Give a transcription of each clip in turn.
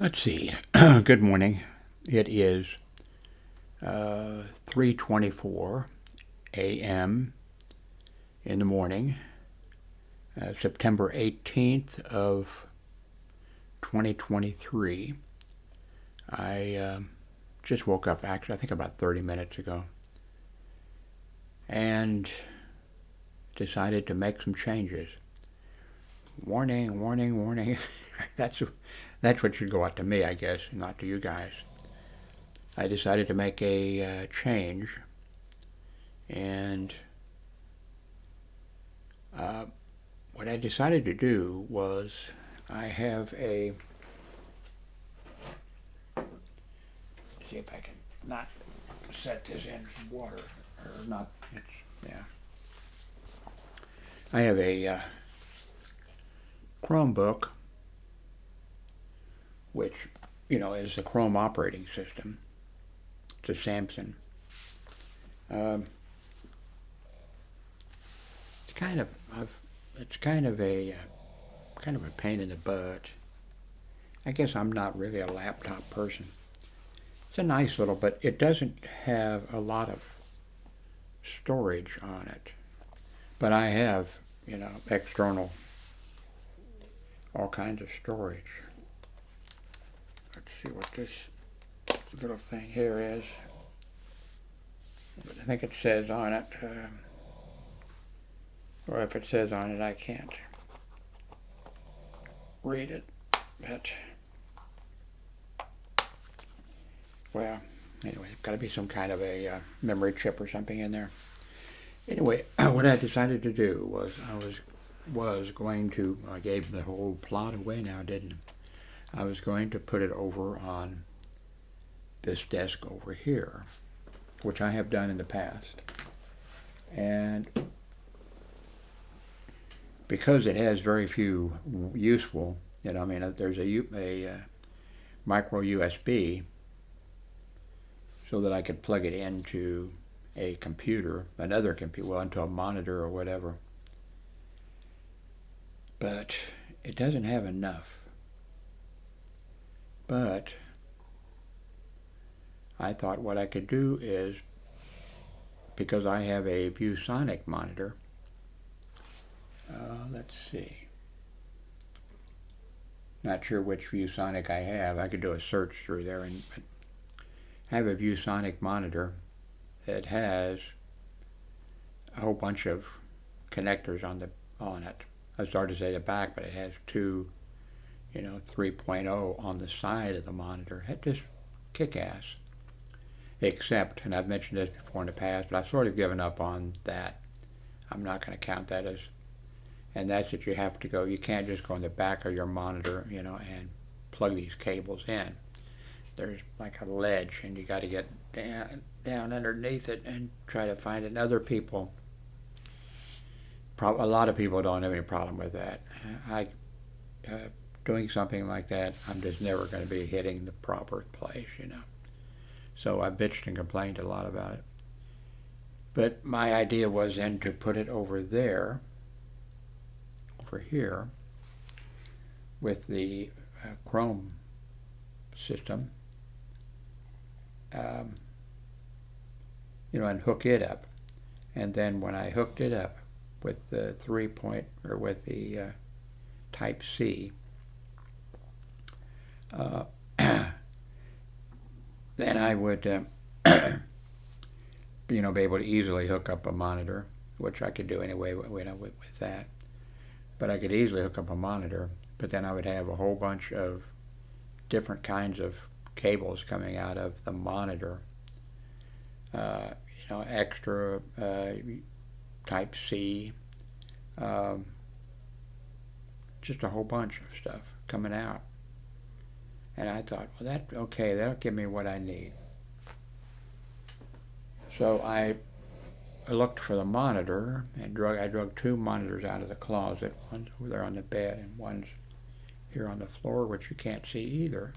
Let's see. Good morning. It is 3:24 a.m. in the morning, September 18th of 2023. I just woke up, actually, I think about 30 minutes ago, and decided to make some changes. Warning, warning, warning. That's what should go out to me, I guess, not to you guys. I decided to make a change, and what I decided to do was I have a, see if I can not set this in water, or not, it's, yeah. I have a Chromebook, which, is the Chrome operating system. It's a Samsung. It's kind of a pain in the butt. I guess I'm not really a laptop person. It's a nice little, but it doesn't have a lot of storage on it. But I have, external, all kinds of storage. Let's see what this little thing here is. I think it says on it, or if it says on it, I can't read it. But, well, anyway, it's got to be some kind of a memory chip or something in there. Anyway, what I decided to do was I gave the whole plot away now, didn't I? I was going to put it over on this desk over here, which I have done in the past. And because it has very few useful, there's a micro USB so that I could plug it into a computer, another computer, well, into a monitor or whatever. But it doesn't have enough. But I thought what I could do is, because I have a ViewSonic monitor, let's see. Not sure which ViewSonic I have. I could do a search through there, and I have a ViewSonic monitor that has a whole bunch of connectors on it. I started to say the back, but it has two, 3.0 on the side of the monitor. It just kick-ass. Except, and I've mentioned this before in the past, but I've sort of given up on that. I'm not going to count that as, and that's that you can't just go in the back of your monitor, and plug these cables in. There's like a ledge, and you got to get down underneath it and try to find it. And other people, a lot of people don't have any problem with that. Doing something like that, I'm just never going to be hitting the proper place, So I bitched and complained a lot about it. But my idea was then to put it over here, with the Chrome system, and hook it up. And then when I hooked it up with the with the Type C, then I would, be able to easily hook up a monitor, which I could do anyway with that. But I could easily hook up a monitor, but then I would have a whole bunch of different kinds of cables coming out of the monitor. Extra Type C, just a whole bunch of stuff coming out. And I thought, well, that'll give me what I need. So I looked for the monitor, and I drug two monitors out of the closet. One's over there on the bed, and one's here on the floor, which you can't see either.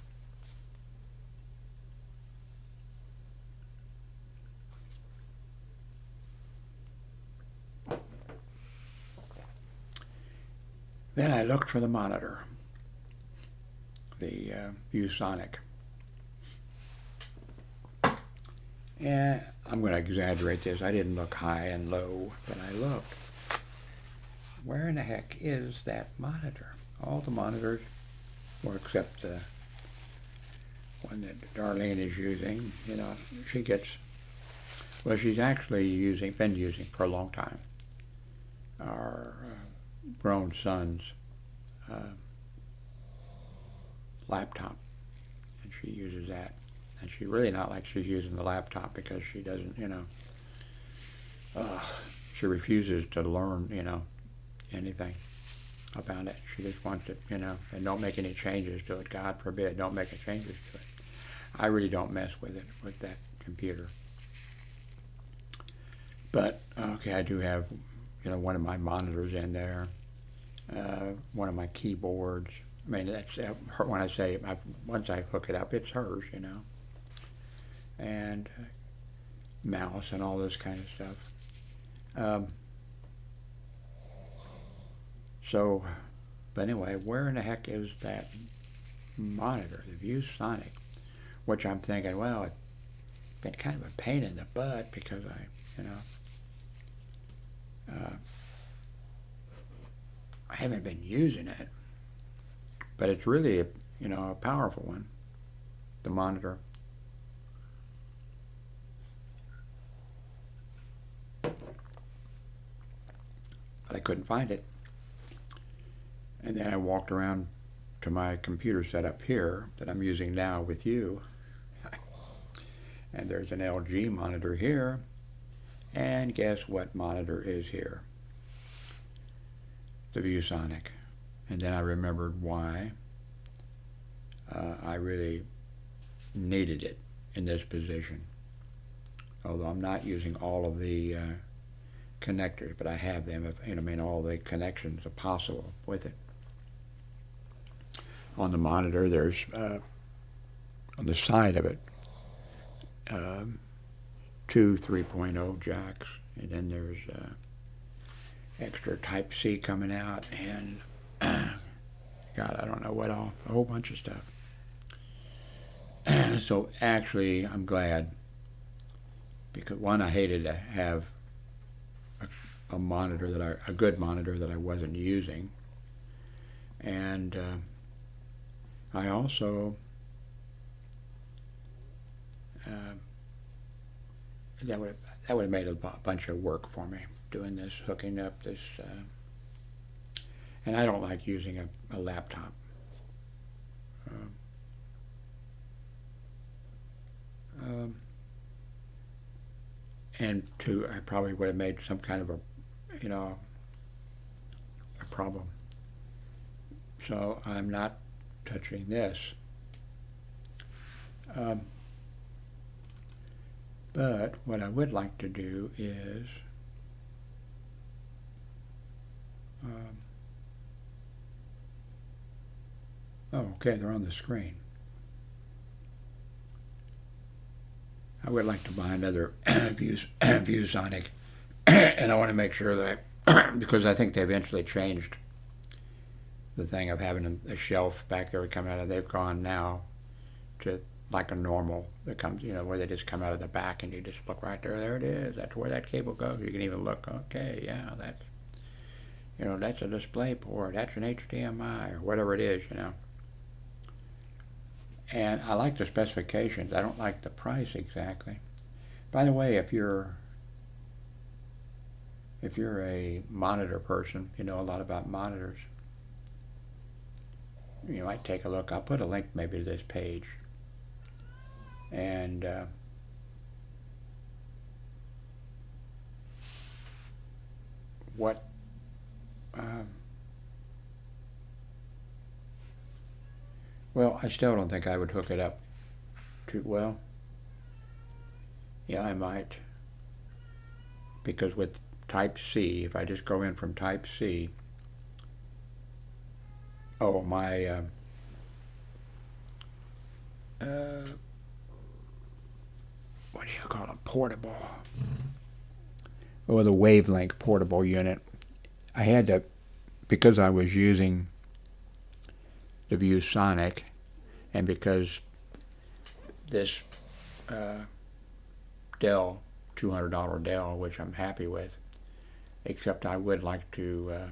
Then I looked for the monitor. the ViewSonic. And I'm going to exaggerate this. I didn't look high and low, but I looked. Where in the heck is that monitor? All the monitors, well, except the one that Darlene is using, you know, she gets, well, she's actually been using for a long time, our grown son's laptop, and she uses that. And she really not like she's using the laptop because she doesn't, you know, she refuses to learn, you know, anything about it. She just wants it, you know, and don't make any changes to it. God forbid, don't make any changes to it. I really don't mess with it, with that computer. But, okay, I do have, you know, one of my monitors in there, one of my keyboards. I mean, that's, when I say, once I hook it up, it's hers, you know. And mouse and all this kind of stuff. So, but anyway, where in the heck is that monitor, the ViewSonic? Which I'm thinking, well, it's been kind of a pain in the butt because I haven't been using it. But it's really, you know, a powerful one, the monitor. But I couldn't find it. And then I walked around to my computer setup here that I'm using now with you. And there's an LG monitor here. And guess what monitor is here? The ViewSonic. And then I remembered why I really needed it in this position. Although I'm not using all of the connectors, but I have them, I mean, all the connections are possible with it. On the monitor, there's, on the side of it, 2 3.0 jacks, and then there's extra Type-C coming out, and God, I don't know what all, a whole bunch of stuff. So actually, I'm glad, because one, I hated to have a monitor a good monitor that I wasn't using, and I also that would have made a bunch of work for me doing this, hooking up this, and I don't like using a laptop. And I probably would have made some kind of a problem. So I'm not touching this. But what I would like to do is okay, they're on the screen. I would like to buy another ViewSonic, and I want to make sure that because I think they eventually changed the thing of having a shelf back there coming out of. They've gone now to like a normal that comes, where they just come out of the back and you just look right there. There it is. That's where that cable goes. You can even look. Okay, yeah, that's a display port. That's an HDMI or whatever it is, And I like the specifications. I don't like the price exactly. By the way, if you're a monitor person, you know a lot about monitors, you might take a look. I'll put a link maybe to this page. And well, I still don't think I would hook it up too well. Yeah, I might. Because with Type-C, if I just go in from Type-C, my what do you call it? Portable. Or the wavelength portable unit. I had to, because I was using the ViewSonic, And because this Dell, $200 Dell, which I'm happy with, except I would like to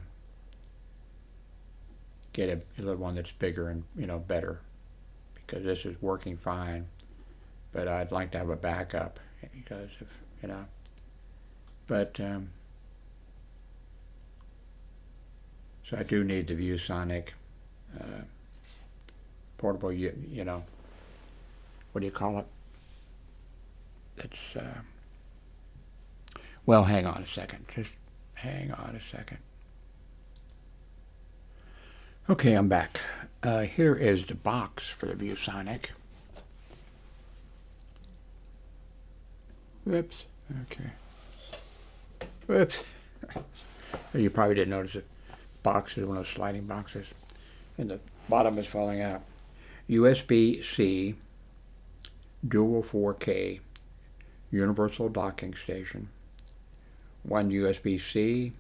get a little one that's bigger and, you know, better, because this is working fine, but I'd like to have a backup, because if, you know, but so I do need the ViewSonic portable, you know, what do you call it? It's well, hang on a second, just hang on a second. Okay, I'm back. Here is the box for the ViewSonic. Whoops. Okay. Whoops. You probably didn't notice it. Box is one of those sliding boxes, and the bottom is falling out. USB-C, dual 4K, universal docking station. One USB-C.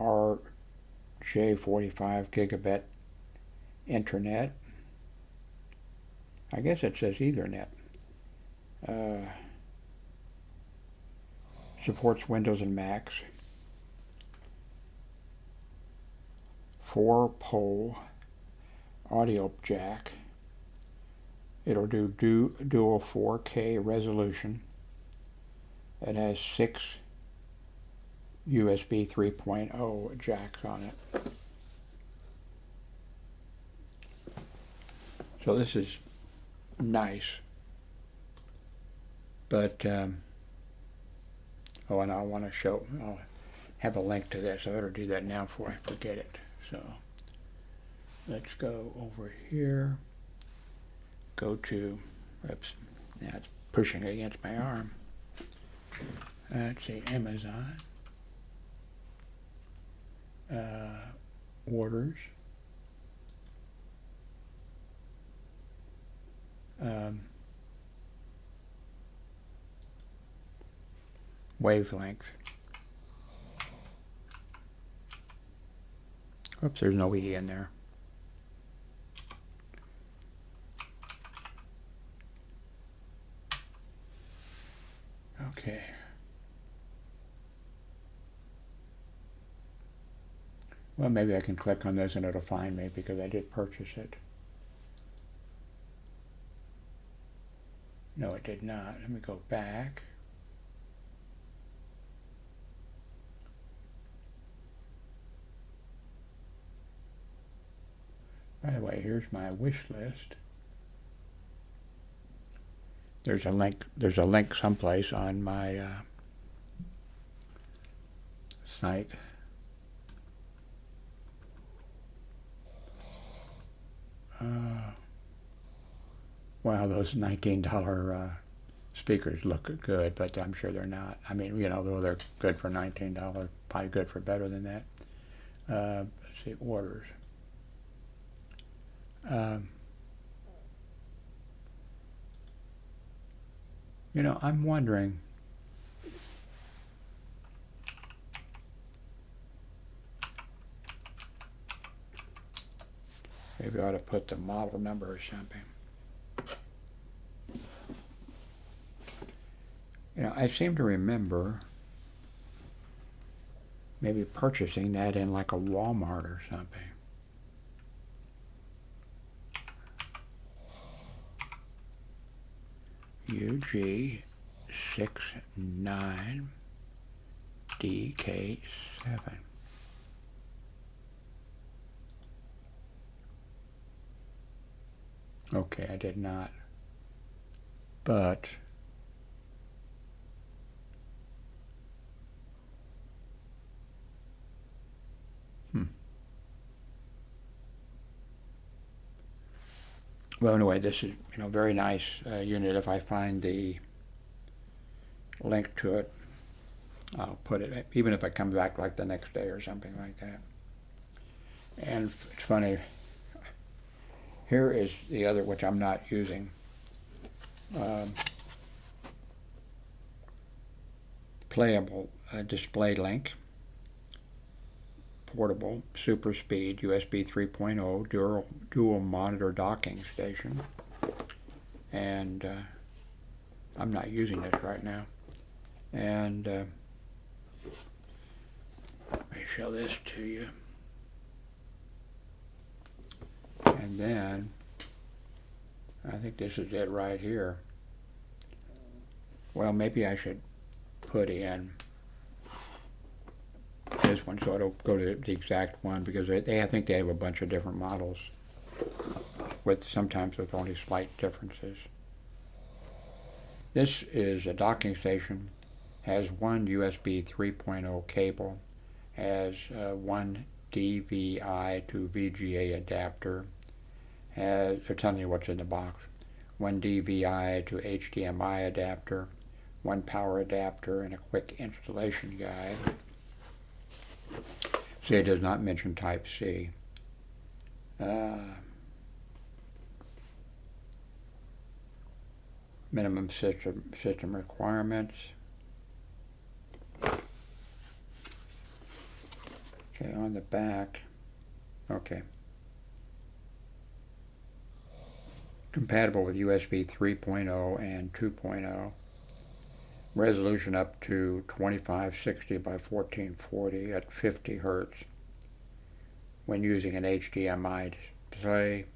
RJ45 gigabit internet. I guess it says Ethernet. Supports Windows and Macs. 4-pole audio jack. It'll do dual 4K resolution. It has 6 USB 3.0 jacks on it. So this is nice. But, oh, and I want to show, I'll have a link to this. I better do that now before I forget it. So let's go over here. Go to, oops, now it's pushing against my arm. Let's see, Amazon. Orders. Wavelength. Oops, there's no E in there. Okay. Well, maybe I can click on this and it'll find me because I did purchase it. No, it did not. Let me go back. By the way, here's my wish list. There's a link someplace on my site. Wow, those $19 speakers look good, but I'm sure they're not. I mean, you know, though they're good for $19, probably good for better than that. Let's see, orders. You know, I'm wondering, maybe I ought to put the model number or something. You know, I seem to remember maybe purchasing that in like a Walmart or something. UG69DK7. Okay, I did not. But well, anyway, this is, you know, very nice unit. If I find the link to it, I'll put it, even if I come back like the next day or something like that. And it's funny, here is the other, which I'm not using. Playable display link. portable super speed USB 3.0 dual monitor docking station. And I'm not using this right now. And let me show this to you. And then I think this is it right here. Well, maybe I should put in this one so it'll go to the exact one, because I think they have a bunch of different models sometimes with only slight differences. This is a docking station, has one USB 3.0 cable, has one DVI to VGA adapter, they're telling you what's in the box, one DVI to HDMI adapter, one power adapter, and a quick installation guide. See, it does not mention Type C. Minimum system requirements. Okay, on the back. Okay. Compatible with USB 3.0 and 2.0. Resolution up to 2560 by 1440 at 50 Hertz. When using an HDMI display,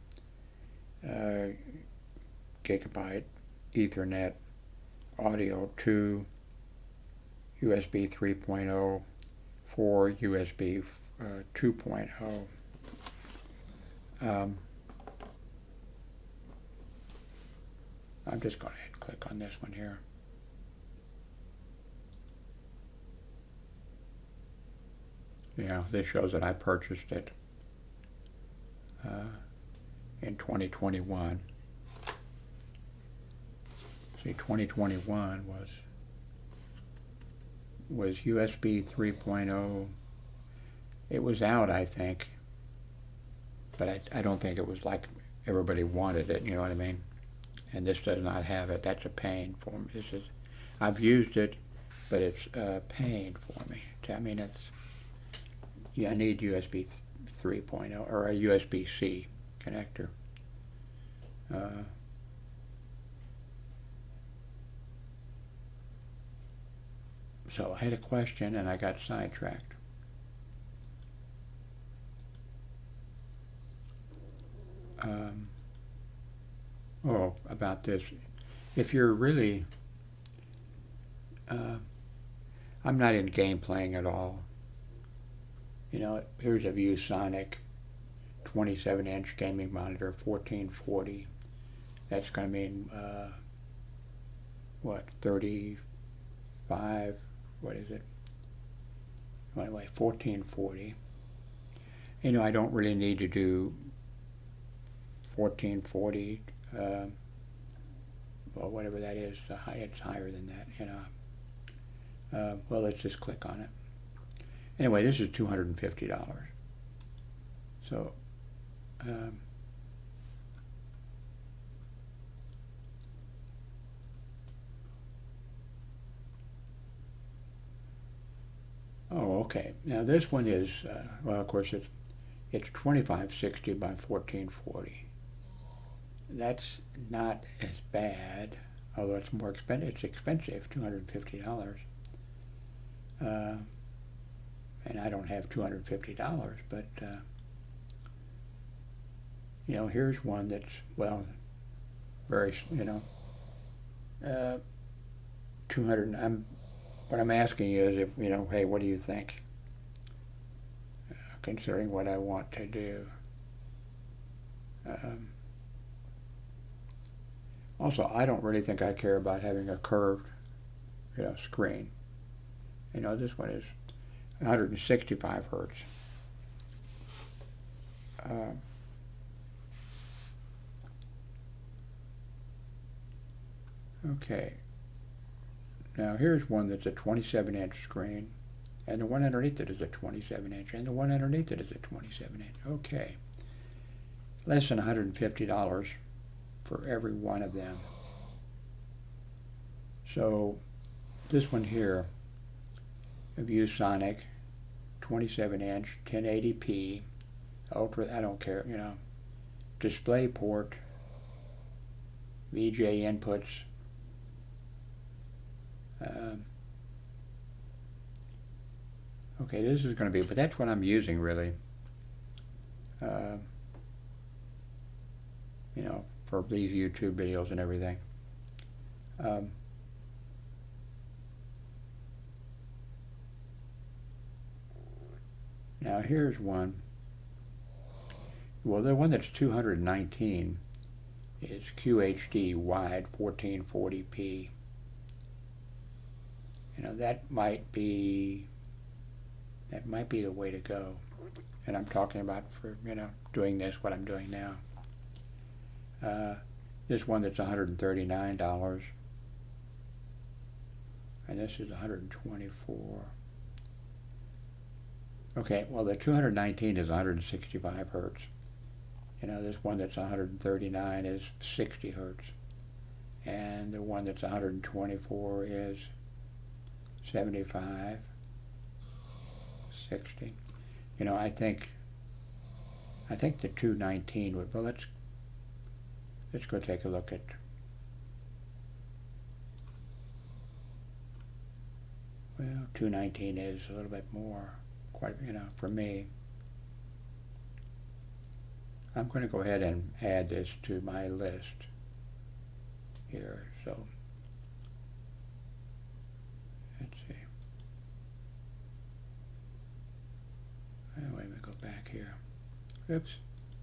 gigabyte Ethernet, audio 2, USB 3.0, 4, USB 2.0. I'm just going to ahead and click on this one here. Yeah, this shows that I purchased it in 2021. See, 2021 was USB 3.0. It was out, I think, but I don't think it was like everybody wanted it, you know what I mean? And this does not have it. That's a pain for me. I've used it, but it's a pain for me. I mean, I need USB 3.0 or a USB-C connector. So I had a question and I got sidetracked. About this. If you're really, I'm not in game playing at all. You know, here's a ViewSonic 27-inch gaming monitor, 1440. That's going to mean, 35, what is it? Anyway, 1440. You know, I don't really need to do 1440, well, whatever that is, it's higher than that, you know. Well, let's just click on it. Anyway, this is $250. So, okay. Now this one is, well, of course, it's 2560 by 1440. That's not as bad, although it's more expensive. It's expensive, $250. And I don't have $250, but you know, here's one that's, well, very, you know, 200. What I'm asking you is, if you know, hey, what do you think? Considering what I want to do. Also, I don't really think I care about having a curved, you know, screen. You know, this one is 165 Hertz. Okay. Now here's one that's a 27-inch screen, and the one underneath it is a 27-inch, and the one underneath it is a 27-inch. Okay. Less than $150 for every one of them. So this one here, ViewSonic 27-inch, 1080p, ultra, I don't care, display port, VJ inputs, okay, this is going to be, but that's what I'm using really, for these YouTube videos and everything. Now here's one. Well, the one that's 219 is QHD wide 1440p. That might be the way to go. And I'm talking about for, doing this, what I'm doing now. This one that's $139, and this is 124. Okay, well the 219 is 165 hertz. This one that's 139 is 60 hertz. And the one that's 124 is 75, 60. I think the 219 would, well, let's go take a look at, well, 219 is a little bit more, quite, for me. I'm going to go ahead and add this to my list here, so let's see. Wait a minute, go back here. Oops,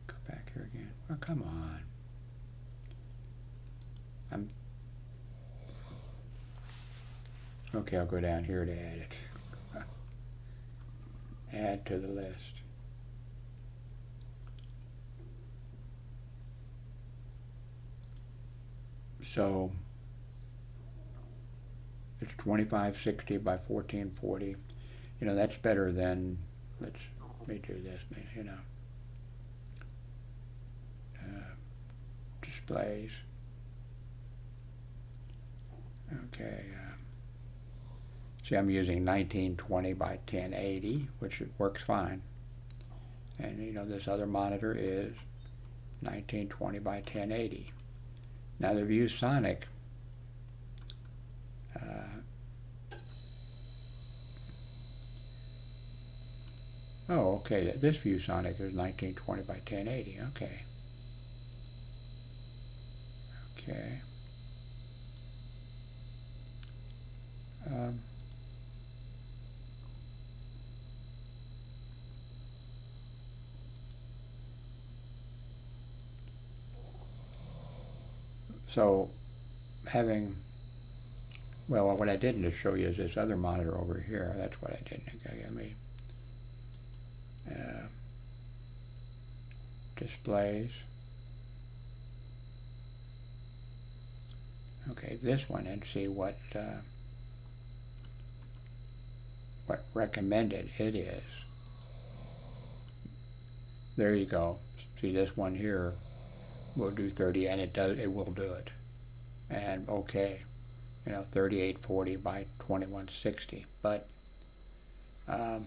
go back here again. Oh, come on. Okay, I'll go down here to add it. Add to the list. So it's 2560 by 1440. That's better than, let me do this, displays. Okay. See, I'm using 1920 by 1080, which works fine. And this other monitor is 1920 by 1080. Now the ViewSonic, oh, okay, this ViewSonic is 1920 by 1080, okay. Okay. So what I didn't show you is this other monitor over here. That's what I didn't. Okay, displays. Okay, this one, and see what recommended it is. There you go. See, this one here will do 30, and it will do it. And okay, 3840 by 2160, but I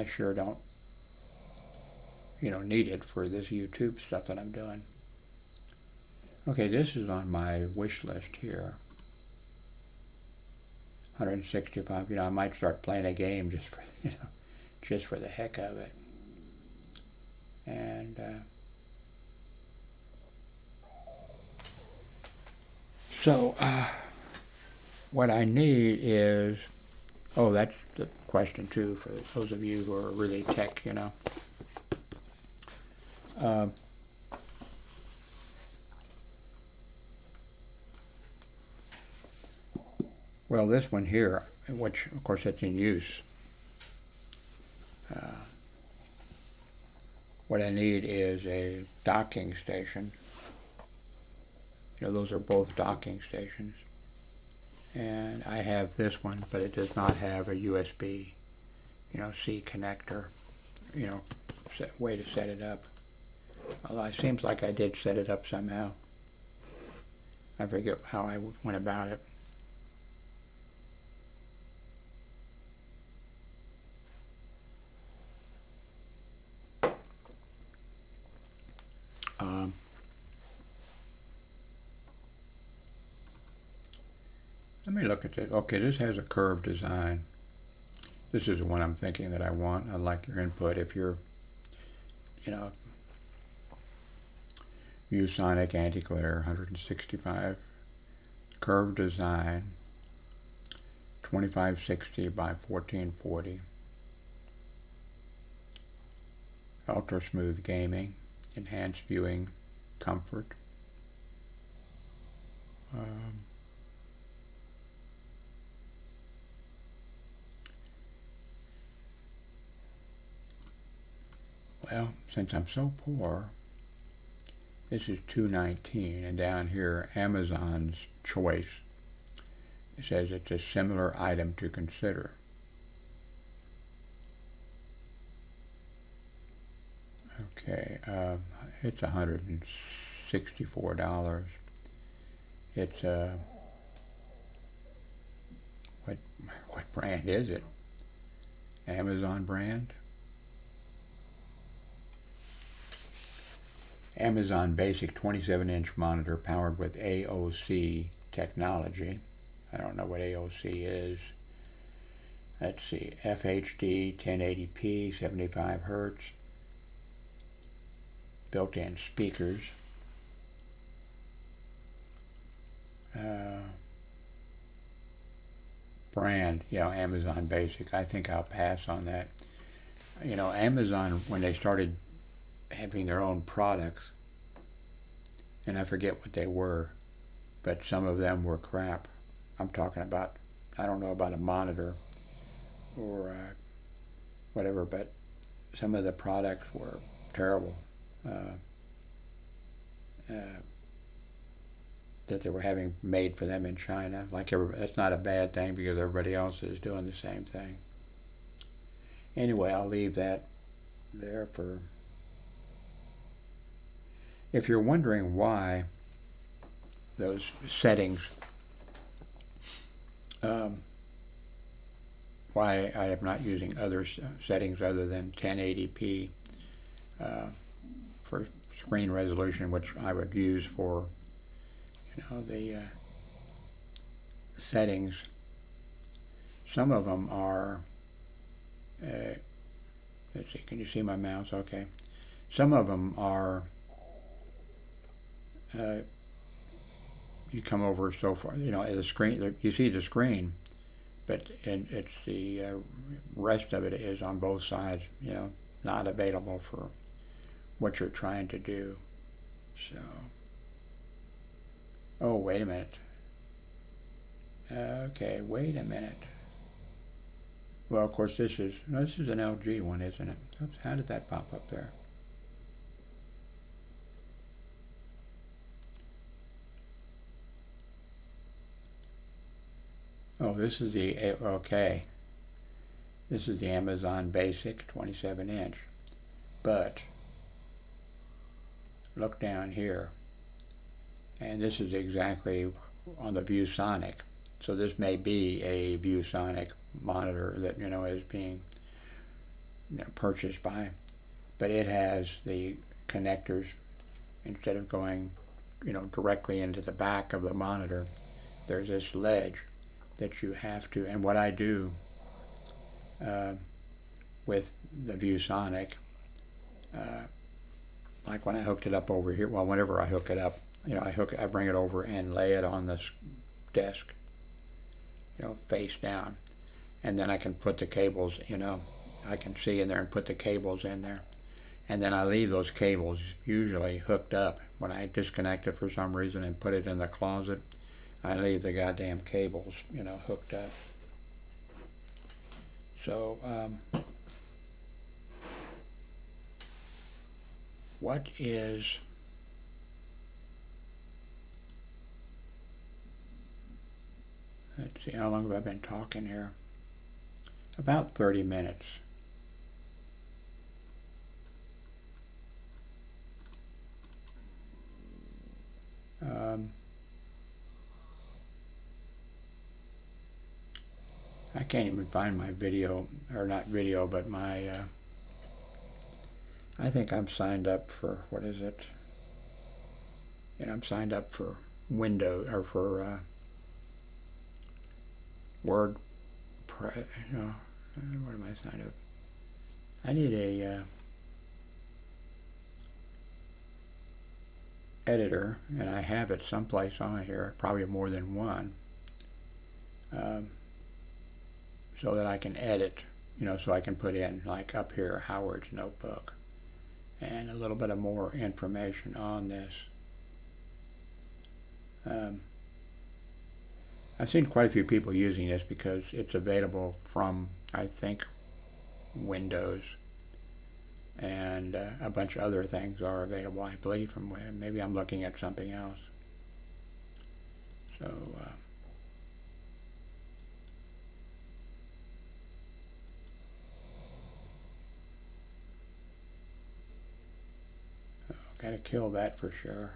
sure don't need it for this YouTube stuff that I'm doing. Okay, this is on my wish list here. 165. I might start playing a game just for just for the heck of it. And so what I need is, oh, that's the question too for those of you who are really tech, well, this one here, which of course it's in use, what I need is a docking station. Those are both docking stations. And I have this one, but it does not have a USB, C connector, way to set it up. Although it seems like I did set it up somehow. I forget how I went about it. Let me look at this. Okay, this has a curved design. This is the one I'm thinking that I want. I'd like your input. If you're, you know, ViewSonic anti-glare, 165, curved design, 2560 by 1440, ultra smooth gaming, enhanced viewing comfort. Well, since I'm so poor, this is $219, and down here, Amazon's choice. It says it's a similar item to consider. Okay, it's $164. It's what brand is it? Amazon brand? Amazon Basic 27-inch monitor powered with AOC technology. I don't know what AOC is. Let's see, FHD 1080p 75 hertz. Built-in speakers. Brand, yeah, Amazon Basic. I think I'll pass on that. You know, Amazon, when they started having their own products, and I forget what they were, but some of them were crap. I'm talking about, I don't know about a monitor or whatever, but some of the products were terrible that they were having made for them in China. Like that's not a bad thing because everybody else is doing the same thing. Anyway, I'll leave that there for. If you're wondering why those settings, why I am not using other settings other than 1080p for screen resolution, which I would use for, you know, the settings. Some of them are, let's see, can you see my mouse? Okay. Some of them are, you come over so far, you know, the screen, you see the screen, but it's the rest of it is on both sides, you know, not available for what you're trying to do. So, oh, wait a minute. Okay, wait a minute. Well, of course, this is an LG one, isn't it? Oops, how did that pop up there? Oh, this is the, okay. This is the Amazon Basic 27-inch. But, look down here. And this is exactly on the ViewSonic. So this may be a ViewSonic monitor that, you know, is being, you know, purchased by. But it has the connectors, instead of going, you know, directly into the back of the monitor, there's this ledge that you have to, and what I do with the ViewSonic, like when I hooked it up over here, well, whenever I hook it up, you know, I bring it over and lay it on this desk, you know, face down, and then I can put the cables, you know, I can see in there and put the cables in there, and then I leave those cables usually hooked up. When I disconnect it for some reason and put it in the closet, I leave the goddamn cables, you know, hooked up. So, what is, let's see, how long have I been talking here? About 30 minutes. I can't even find my video, or not video, but my, I think I'm signed up for, what is it? You know, I'm signed up for Windows, or for Word, what am I signing up? I need a editor, and I have it someplace on here, probably more than one, so that I can edit, so I can put in, like up here, Howard's notebook, and a little bit of more information on this. I've seen quite a few people using this because it's available from, I think, Windows, and a bunch of other things are available, I believe, from maybe I'm looking at something else. So gotta kill that for sure.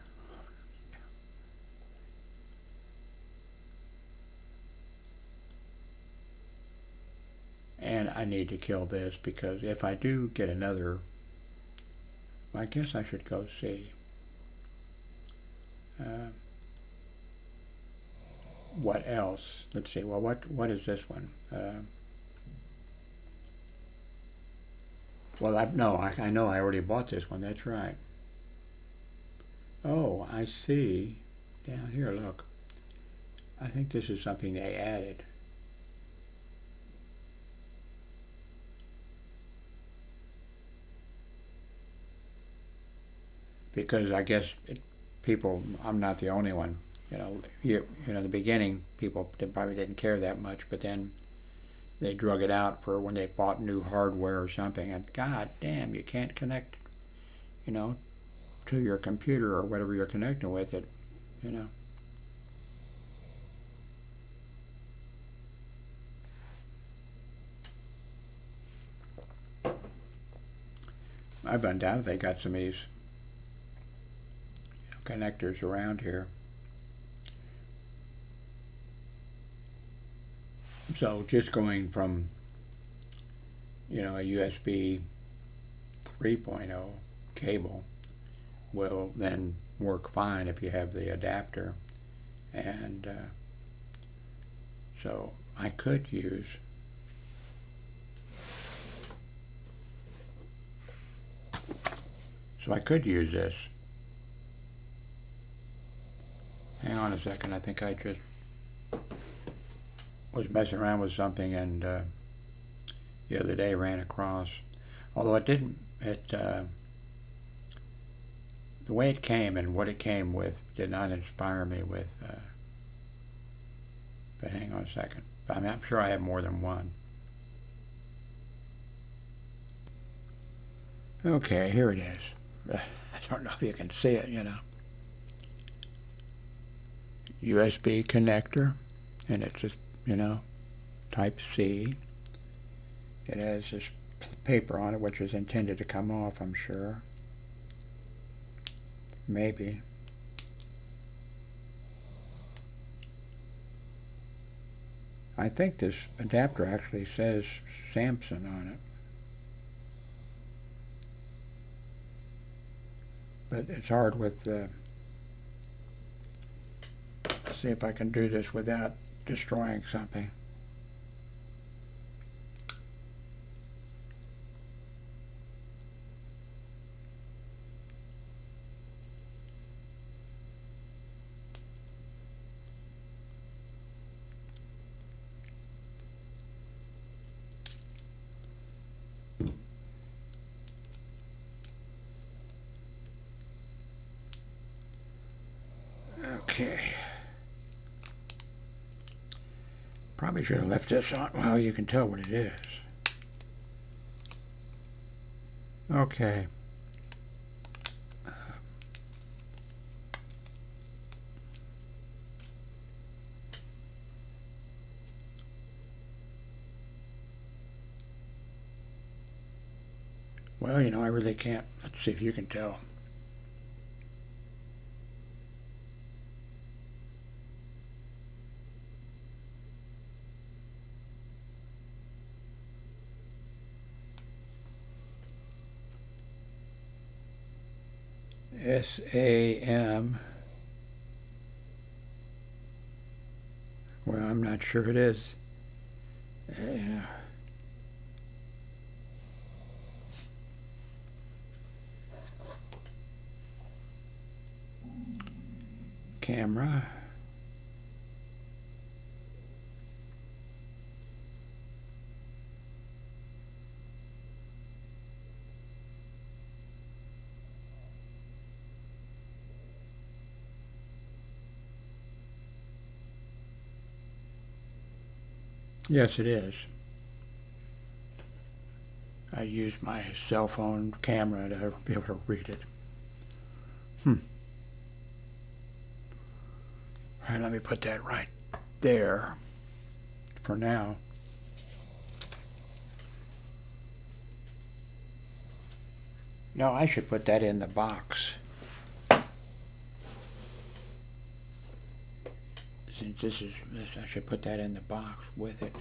And I need to kill this because if I do get another, I guess I should go see. What else? Let's see. Well, what is this one? Well, I know I already bought this one. That's right. Oh, I see. Down here, look. I think this is something they added. Because I guess people, I'm not the only one. In the beginning, people probably didn't care that much, but then they drug it out for when they bought new hardware or something, and god damn, you can't connect, to your computer or whatever you're connecting with it, I've undoubtedly got some of these connectors around here. So just going from, a USB 3.0 cable will then work fine if you have the adapter. And so I could use this. Hang on a second, I think I just was messing around with something and the other day ran across, although it didn't, the way it came and what it came with did not inspire me with, but hang on a second. I'm sure I have more than one. Okay, here it is. I don't know if you can see it, USB connector, and it's just, type C. It has this paper on it which is intended to come off, I'm sure. Maybe. I think this adapter actually says Samsung on it. But it's hard with let's see if I can do this without destroying something. Okay. Probably should have left this on. Well, you can tell what it is. Okay. Well, I really can't. Let's see if you can tell. SAM. Well, I'm not sure it is. Yeah. Camera. Yes, it is. I use my cell phone camera to be able to read it. All right, let me put that right there for now. No, I should put that in the box. Since this, I should put that in the box with it,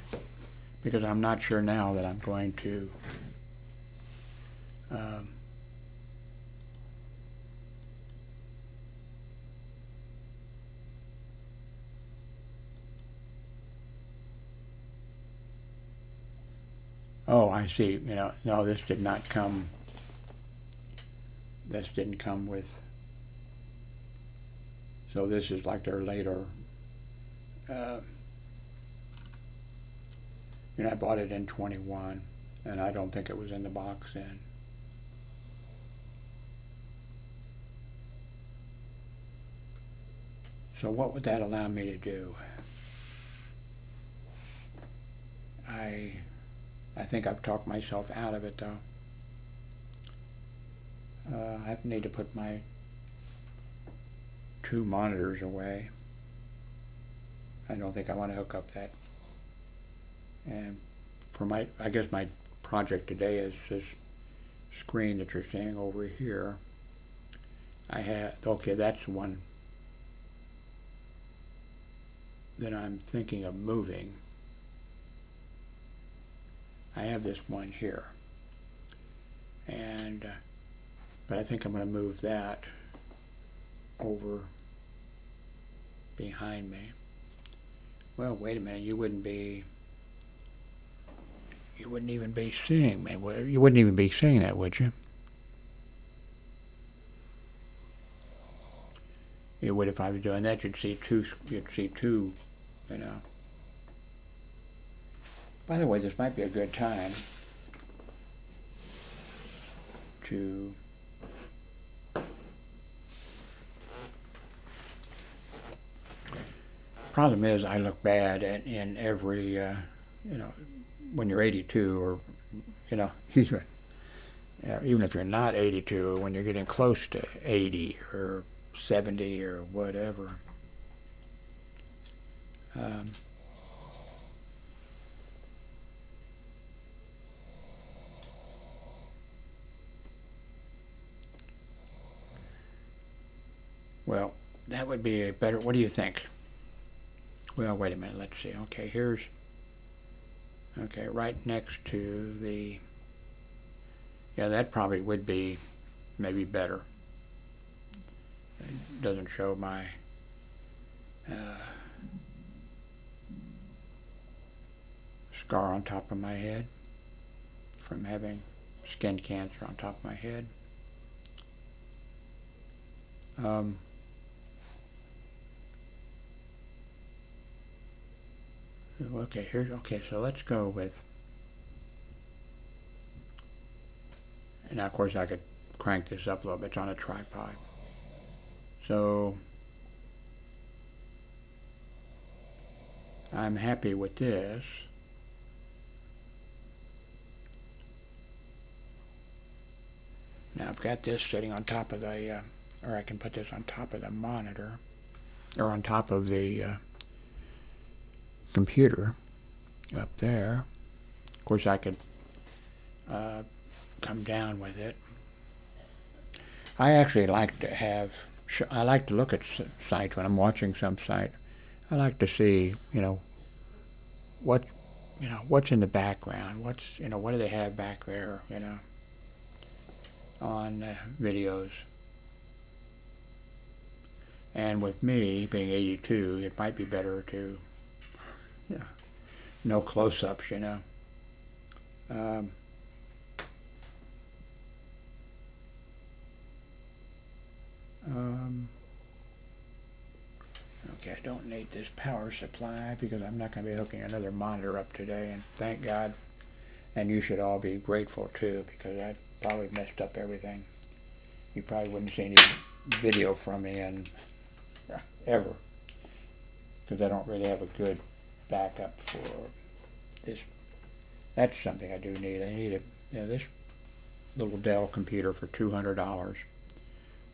because I'm not sure now that I'm going to oh, I see. You know, no, this did not come. This didn't come with. So this is like their later. You know, I bought it in 21, and I don't think it was in the box then. So what would that allow me to do? I think I've talked myself out of it, though. I need to put my 2 monitors away. I don't think I want to hook up that. And for my, I guess my project today is this screen that you're seeing over here. I had, okay, that's the one that I'm thinking of moving. I have this one here, and but I think I'm going to move that over behind me. Well, wait a minute, you wouldn't even be seeing me. You wouldn't even be seeing that, would you? You would if I was doing that. You'd see two, you know. By the way, this might be a good time to problem is I look bad in every, you know, when you're 82 or, you know, even if you're not 82 or when you're getting close to 80 or 70 or whatever. Well, that would be a better, what do you think? Well, wait a minute, let's see. Okay, here's, okay, right next to the, yeah, that probably would be maybe better. It doesn't show my scar on top of my head from having skin cancer on top of my head. Okay, okay, so let's go with, and now of course I could crank this up a little bit. It's on a tripod. So I'm happy with this. Now I've got this sitting on top of the, or I can put this on top of the monitor, or on top of the computer up there. Of course I could come down with it. I actually like to have, I like to look at sites when I'm watching some site. I like to see, you know, what's in the background, what do they have back there, you know, on videos. And with me being 82, it might be better to, yeah, no close-ups, you know. Um, um, okay, I don't need this power supply because I'm not going to be hooking another monitor up today, and thank God. And you should all be grateful too, because I probably messed up everything. You probably wouldn't see any video from me in ever, because I don't really have a good backup for this. That's something I do need. I need this little Dell computer for $200,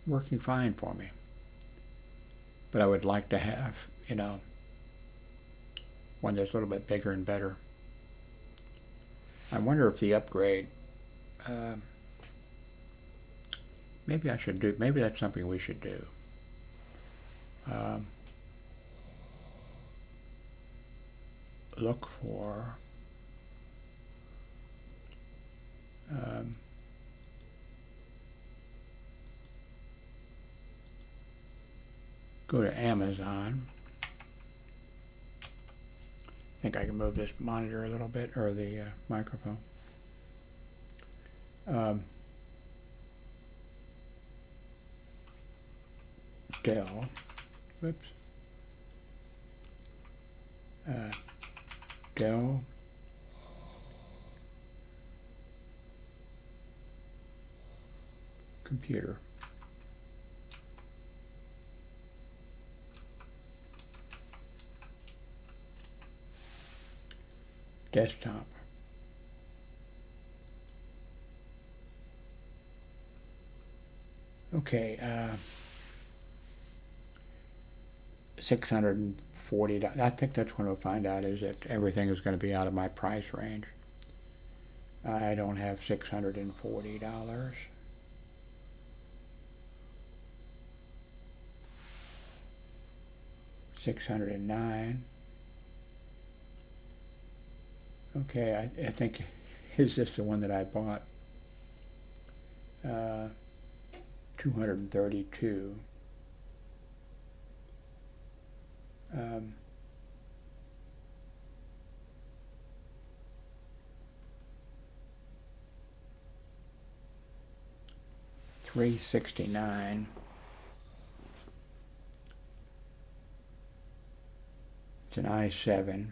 working fine for me. But I would like to have, one that's a little bit bigger and better. I wonder if the upgrade, maybe I should do, maybe that's something we should do. Look for go to Amazon. I think I can move this monitor a little bit, or the microphone. Dell, whoops, Dell computer. Desktop. Okay, $640. I think that's when we'll find out, is that everything is going to be out of my price range. I don't have $640. $609. Okay, I think, is this the one that I bought? $232. $369. It's an i7.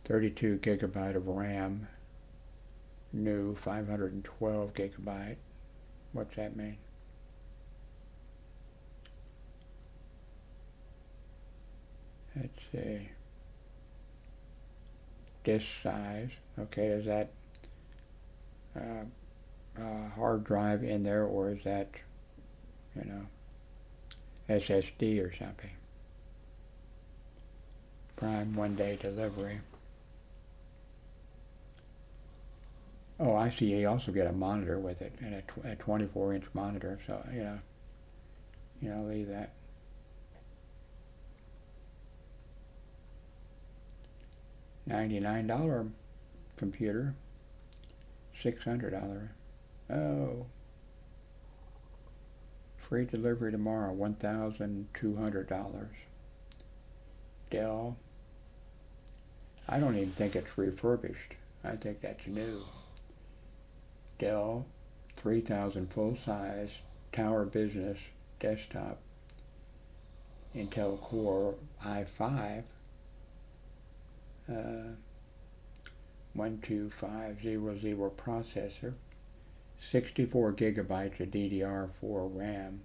$32 gigabyte of RAM. New 512 gigabyte. What's that mean? Let's see. Disk size. Okay, is that hard drive in there, or is that, SSD or something? Prime 1-day delivery. Oh, I see. You also get a monitor with it, and a 24-inch monitor. So leave that. $99 computer. $600. Oh. Free delivery tomorrow. $1,200. Dell. I don't even think it's refurbished. I think that's new. Dell 3000 full-size Tower Business desktop, Intel Core i5, 12500 processor, 64 gigabytes of DDR4 RAM,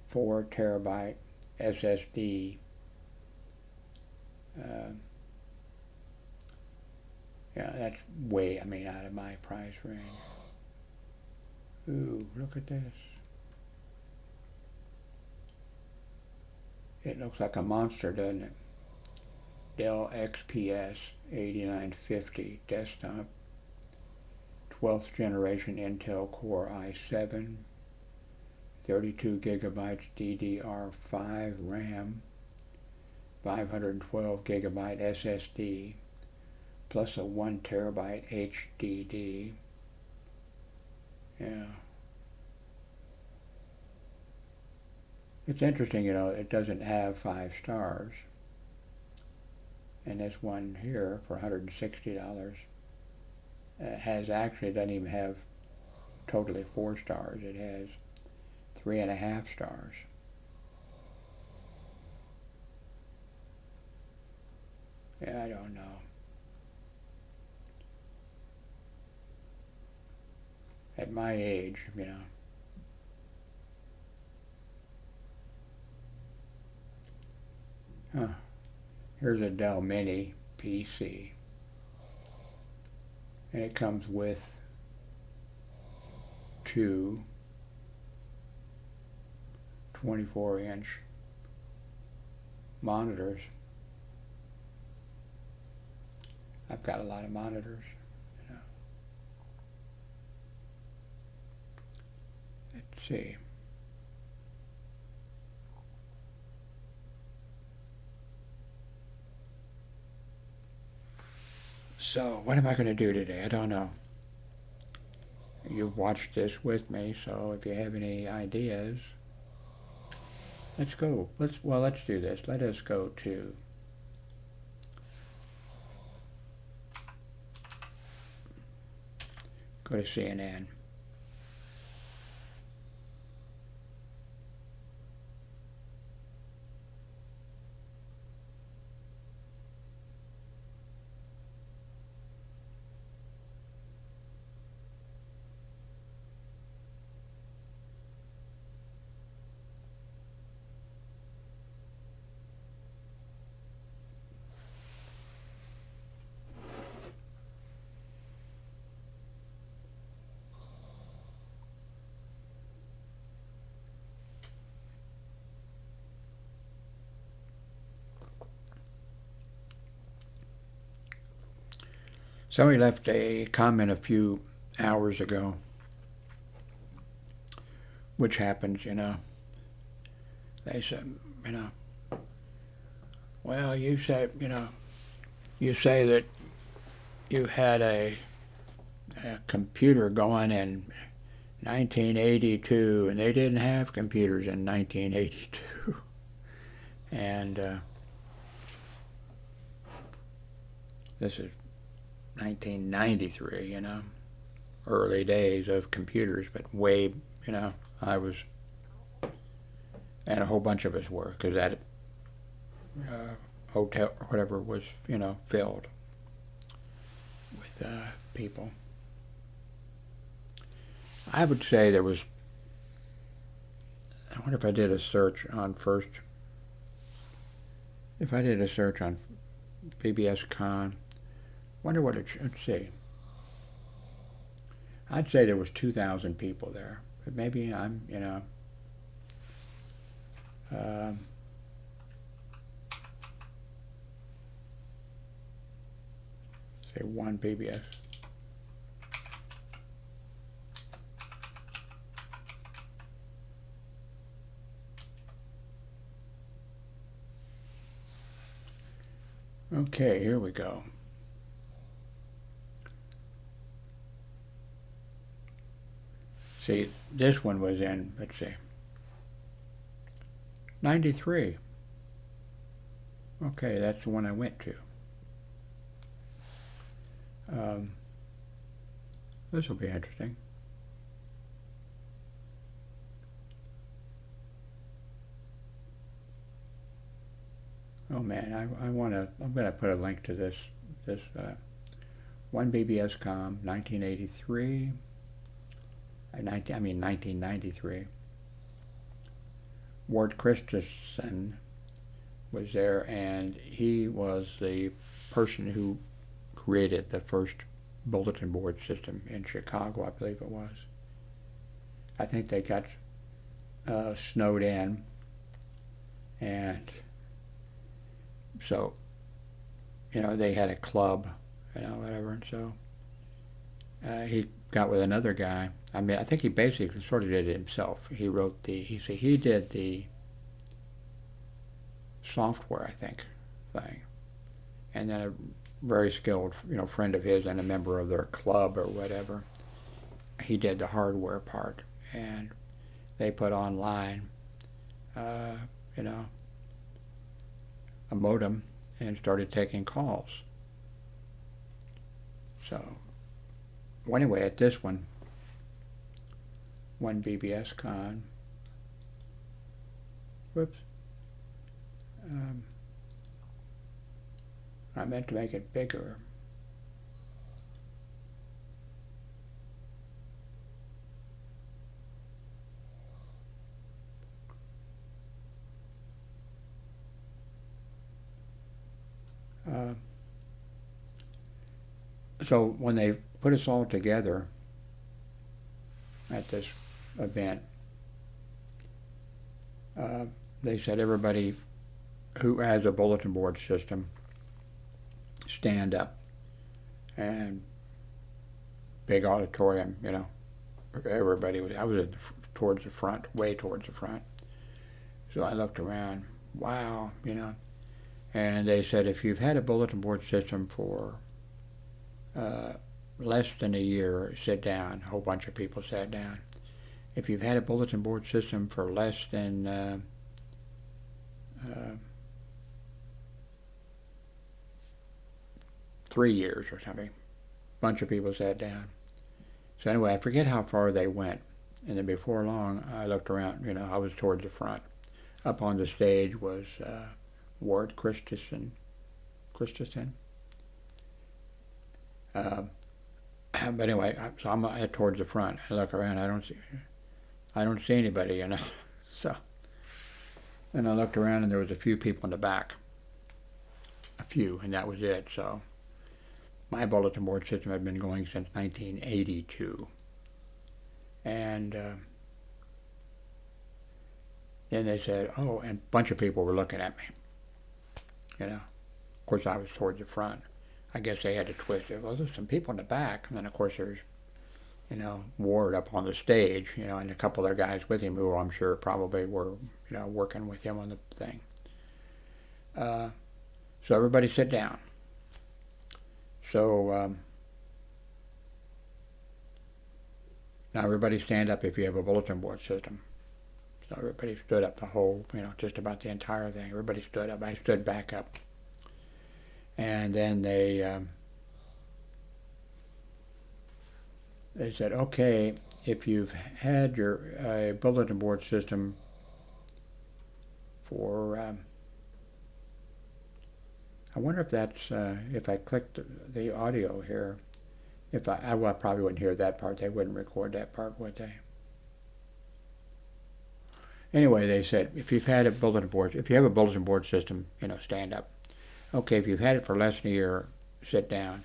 4 terabyte SSD. Yeah, that's way, out of my price range. Ooh, look at this. It looks like a monster, doesn't it? Dell XPS 8950 desktop, 12th generation Intel Core i7, 32 gigabytes DDR5 RAM, 512 gigabyte SSD, plus a 1 terabyte HDD. Yeah. It's interesting, you know, it doesn't have 5 stars. And this one here for $160 has actually, doesn't even have totally 4 stars. It has 3.5 stars. Yeah, I don't know. At my age, you know. Huh. Here's a Dell Mini PC. And it comes with 2 24-inch monitors. I've got a lot of monitors, you know. Let's see. So, what am I going to do today? I don't know. You've watched this with me, so if you have any ideas, let's go. Let's do this. Let us go to CNN. Somebody left a comment a few hours ago, which happens, you know. They said, you know, well, you said, you know, you say that you had a computer going in 1982, and they didn't have computers in 1982. And this is 1993, you know, early days of computers, but way, you know, I was, and a whole bunch of us were, because that hotel or whatever was, you know, filled with people. I would say there was, I wonder if I did a search on BBSCON, wonder what it should, let's see. I'd say there was 2,000 people there, but maybe I'm, you know, say one BBS. Okay, here we go. See, this one was in, let's see, 93. Okay, that's the one I went to. This will be interesting. Oh man, I'm gonna put a link to this one BBSCON 1983. 1993. Ward Christensen was there, and he was the person who created the first bulletin board system in Chicago, I believe it was. I think they got snowed in, and so, you know, they had a club, you know, whatever, and so he got with another guy. I mean, I think he basically sort of did it himself. He wrote he did the software, I think, thing. And then a very skilled, you know, friend of his and a member of their club or whatever, he did the hardware part. And they put online you know, a modem and started taking calls. So, well, anyway, at this one BBSCON, whoops, I meant to make it bigger. So when they put us all together at this event, they said everybody who has a bulletin board system stand up, and big auditorium, you know, everybody was, I was towards the front, way towards the front. So I looked around, wow, you know, and they said if you've had a bulletin board system for less than a year, sit down. A whole bunch of people sat down. If you've had a bulletin board system for less than 3 years or something, a bunch of people sat down. So anyway, I forget how far they went, and then before long, I looked around. You know, I was towards the front. Up on the stage was Ward Christensen. But anyway, so I'm towards the front. I look around. I don't see anybody, you know. So, and I looked around, and there was a few people in the back. A few, and that was it. So, my bulletin board system had been going since 1982, and then they said, "Oh," and a bunch of people were looking at me. You know, of course, I was towards the front. I guess they had to twist it. Well, there's some people in the back, and then of course there's, you know, Ward up on the stage, you know, and a couple of their guys with him who I'm sure probably were, you know, working with him on the thing. So everybody sit down. So now everybody stand up if you have a bulletin board system. So everybody stood up, the whole, you know, just about the entire thing. Everybody stood up. I stood back up. And then they said, okay, if you've had your bulletin board system for, I wonder if that's, if I clicked the audio here, if well, I probably wouldn't hear that part. They wouldn't record that part, would they? Anyway, they said, if you've had a bulletin board, if you have a bulletin board system, you know, stand up. Okay, if you've had it for less than a year, sit down.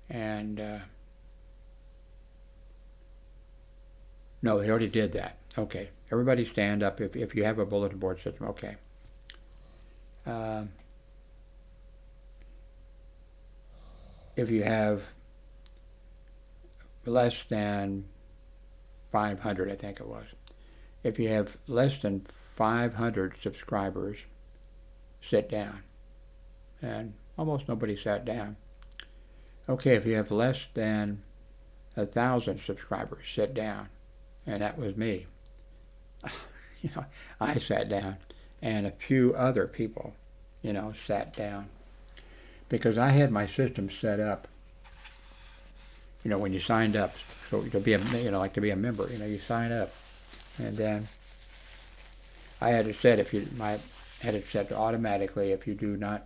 And, no, they already did that. Okay, everybody stand up if you have a bulletin board system. Okay. If you have less than 500, I think it was. If you have less than 500 subscribers, sit down. And almost nobody sat down. Okay, if you have less than 1,000 subscribers, sit down. And that was me. You know, I sat down, and a few other people, you know, sat down. Because I had my system set up, you know, when you signed up, so to be a, you know, like to be a member, you know, you sign up. And then I had it set had it set automatically if you do not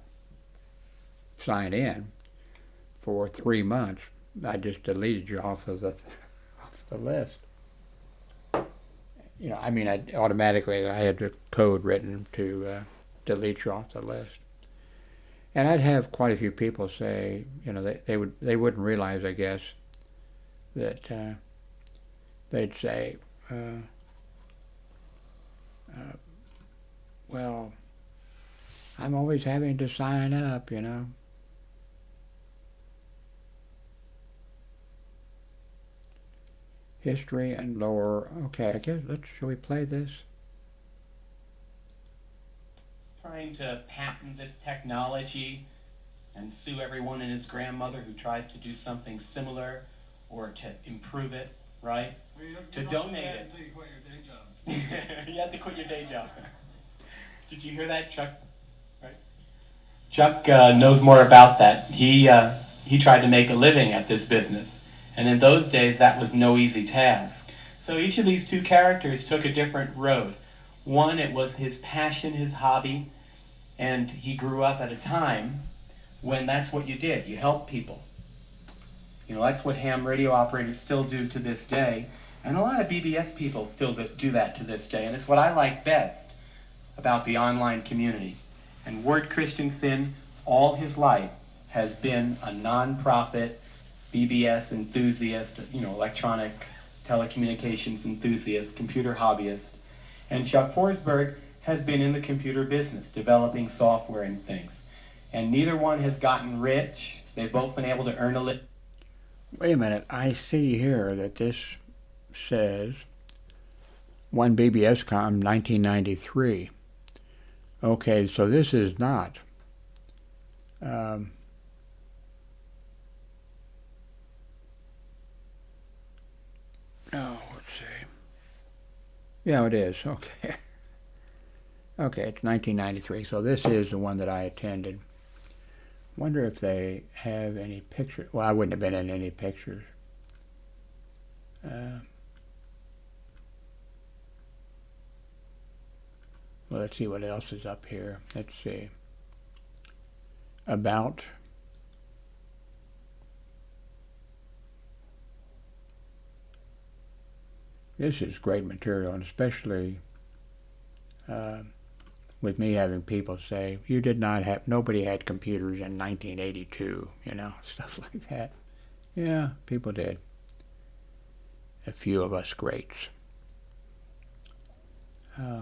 sign in for 3 months, I just deleted you off the list. You know, I mean, I had the code written to delete you off the list. And I'd have quite a few people say, you know, they wouldn't realize, I guess, that they'd say, well, I'm always having to sign up, you know. History and lore. Okay, I guess shall we play this? Trying to patent this technology and sue everyone and his grandmother who tries to do something similar or to improve it, right? Well, to donate it. Until you quit your day job. You have to quit your day job. Did you hear that, Chuck? Right. Chuck knows more about that. He tried to make a living at this business, and in those days that was no easy task. So each of these two characters took a different road. One, it was his passion, his hobby, and he grew up at a time when that's what you did. You helped people. You know, that's what ham radio operators still do to this day, and a lot of BBS people still do that to this day, and it's what I like best about the online community. And Ward Christensen, all his life, has been a non-profit BBS enthusiast, you know, electronic telecommunications enthusiast, computer hobbyist. And Chuck Forsberg has been in the computer business, developing software and things. And neither one has gotten rich. They've both been able to earn a living. Wait a minute. I see here that this says 1 BBSCON 1993. Okay, so this is not. No, let's see. Yeah, it is. Okay. Okay, it's 1993. So this is the one that I attended. Wonder if they have any pictures. Well, I wouldn't have been in any pictures. Well, let's see what else is up here. Let's see. About. This is great material, and especially with me having people say, you did not have, nobody had computers in 1982, you know, stuff like that. Yeah, people did. A few of us greats.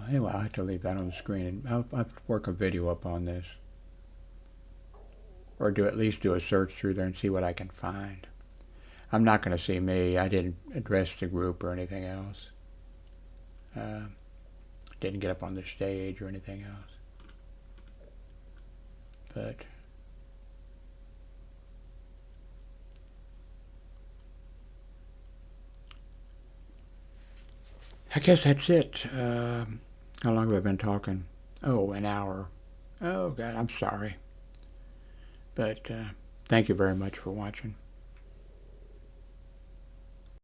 Anyway, I'll have to leave that on the screen, and I'll have to work a video up on this. Or at least do a search through there and see what I can find. I'm not going to see me. I didn't address the group or anything else. Didn't get up on the stage or anything else. But I guess that's it. How long have I been talking? Oh, an hour. Oh, God, I'm sorry. But thank you very much for watching.